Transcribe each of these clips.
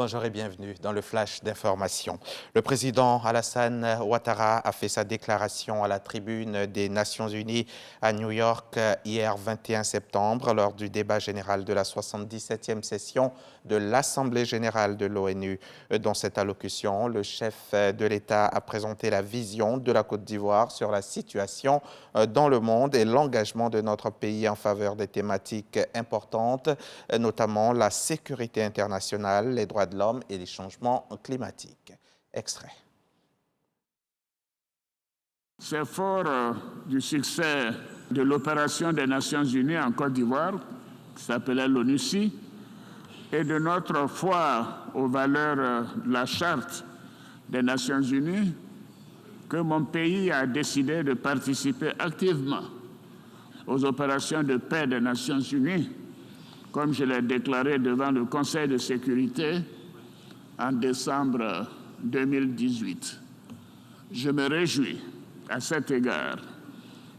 Bonjour et bienvenue dans le flash d'information. Le président Alassane Ouattara a fait sa déclaration à la tribune des Nations Unies à New York hier 21 septembre lors du débat général de la 77e session de l'Assemblée générale de l'ONU. Dans cette allocution, le chef de l'État a présenté la vision de la Côte d'Ivoire sur la situation dans le monde et l'engagement de notre pays en faveur des thématiques importantes, notamment la sécurité internationale, les droits de l'homme et les changements climatiques. Extrait. C'est fort du succès de l'opération des Nations Unies en Côte d'Ivoire, qui s'appelait l'ONUCI, et de notre foi aux valeurs de la Charte des Nations Unies, que mon pays a décidé de participer activement aux opérations de paix des Nations Unies, comme je l'ai déclaré devant le Conseil de sécurité en décembre 2018. Je me réjouis à cet égard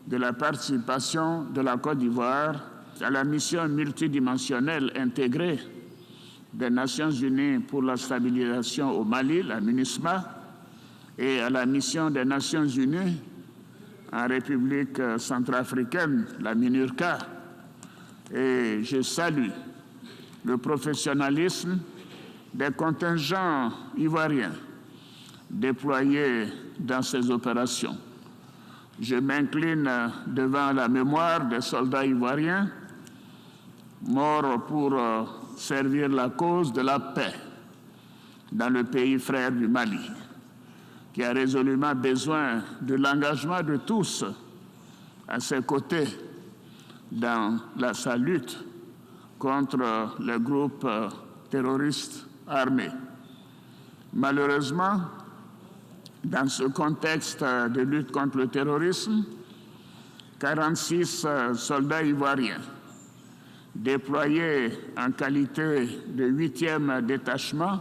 de la participation de la Côte d'Ivoire à la mission multidimensionnelle intégrée des Nations Unies pour la stabilisation au Mali, la MINUSMA, et à la mission des Nations Unies en République centrafricaine, la MINURCA. Et je salue le professionnalisme des contingents ivoiriens déployés dans ces opérations. Je m'incline devant la mémoire des soldats ivoiriens morts pour servir la cause de la paix dans le pays frère du Mali, qui a résolument besoin de l'engagement de tous à ses côtés dans sa lutte contre les groupes terroristes armés. Malheureusement, dans ce contexte de lutte contre le terrorisme, 46 soldats ivoiriens déployés en qualité de 8e détachement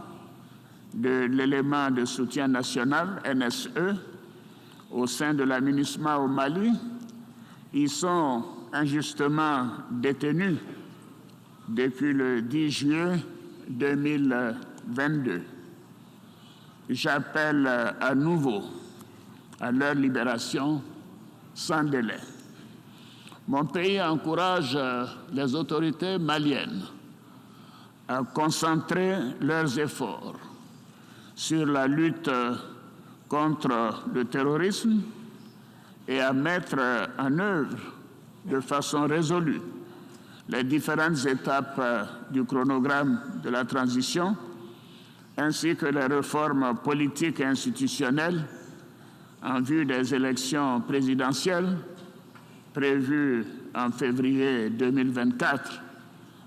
de l'élément de soutien national, NSE, au sein de la MINUSMA au Mali, ils sont injustement détenus depuis le 10 juillet 2022. J'appelle à nouveau à leur libération sans délai. Mon pays encourage les autorités maliennes à concentrer leurs efforts sur la lutte contre le terrorisme et à mettre en œuvre de façon résolue les différentes étapes du chronogramme de la transition, ainsi que les réformes politiques et institutionnelles en vue des élections présidentielles prévues en février 2024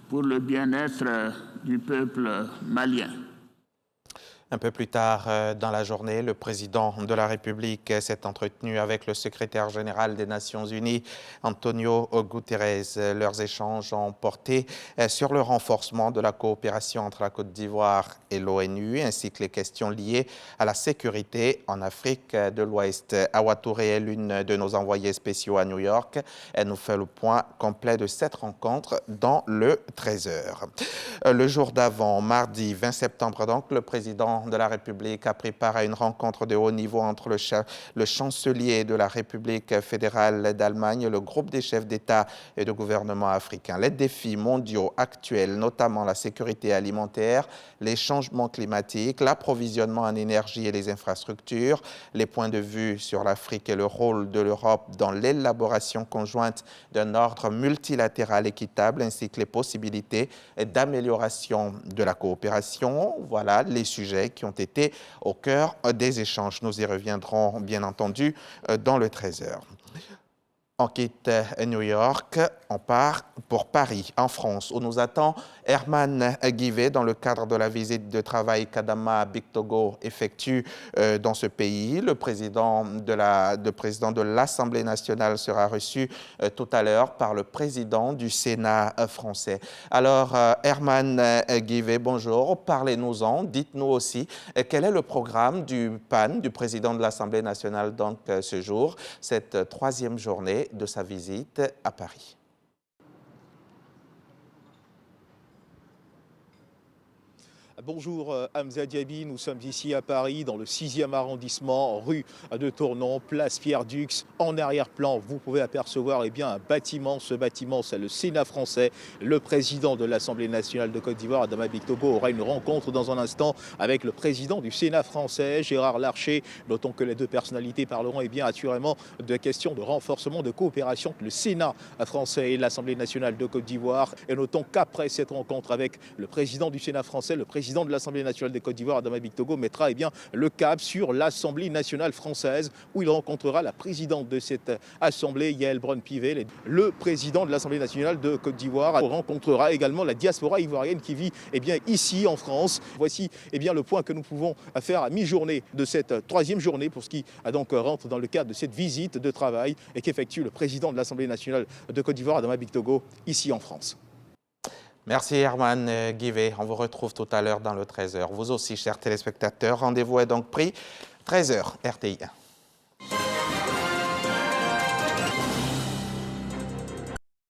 pour le bien-être du peuple malien. Un peu plus tard dans la journée, le président de la République s'est entretenu avec le secrétaire général des Nations Unies, Antonio Guterres. Leurs échanges ont porté sur le renforcement de la coopération entre la Côte d'Ivoire et l'ONU, ainsi que les questions liées à la sécurité en Afrique de l'Ouest. Awa Touré est l'une de nos envoyés spéciaux à New York. Elle nous fait le point complet de cette rencontre dans le 13h. Le jour d'avant, mardi 20 septembre donc, le président de la République a pris part à une rencontre de haut niveau entre le chancelier de la République fédérale d'Allemagne et le groupe des chefs d'État et de gouvernement africains. Les défis mondiaux actuels, notamment la sécurité alimentaire, les changements climatiques, l'approvisionnement en énergie et les infrastructures, les points de vue sur l'Afrique et le rôle de l'Europe dans l'élaboration conjointe d'un ordre multilatéral équitable, ainsi que les possibilités d'amélioration de la coopération. Voilà les sujets qui ont été au cœur des échanges. Nous y reviendrons bien entendu dans le 13h. On quitte New York, on part pour Paris, en France, où nous attend Herman Guivet dans le cadre de la visite de travail qu'Adama Bictogo effectue dans ce pays. Le président de l'Assemblée nationale sera reçu tout à l'heure par le président du Sénat français. Alors, Herman Guivet, bonjour, parlez-nous-en, dites-nous aussi quel est le programme du PAN, du président de l'Assemblée nationale, donc ce jour, cette troisième journée de sa visite à Paris. Bonjour Hamza Diaby, nous sommes ici à Paris dans le 6e arrondissement, rue de Tournon, place Pierre-Dux. En arrière-plan, vous pouvez apercevoir un bâtiment. Ce bâtiment, c'est le Sénat français. Le président de l'Assemblée nationale de Côte d'Ivoire, Adama Bictogo, aura une rencontre dans un instant avec le président du Sénat français, Gérard Larcher. Notons que les deux personnalités parleront assurément de questions de renforcement de coopération entre le Sénat français et l'Assemblée nationale de Côte d'Ivoire. Et notons qu'après cette rencontre avec le président du Sénat français, le président de l'Assemblée nationale de Côte d'Ivoire, Adama Bictogo, mettra le cap sur l'Assemblée nationale française où il rencontrera la présidente de cette Assemblée, Yael Braun-Pivet. Le président de l'Assemblée nationale de Côte d'Ivoire rencontrera également la diaspora ivoirienne qui vit ici en France. Voici le point que nous pouvons faire à mi-journée de cette troisième journée pour ce qui rentre dans le cadre de cette visite de travail et qu'effectue le président de l'Assemblée nationale de Côte d'Ivoire, Adama Bictogo, ici en France. Merci Herman Guivet. On vous retrouve tout à l'heure dans le 13h. Vous aussi, chers téléspectateurs, rendez-vous est donc pris 13h RTI1.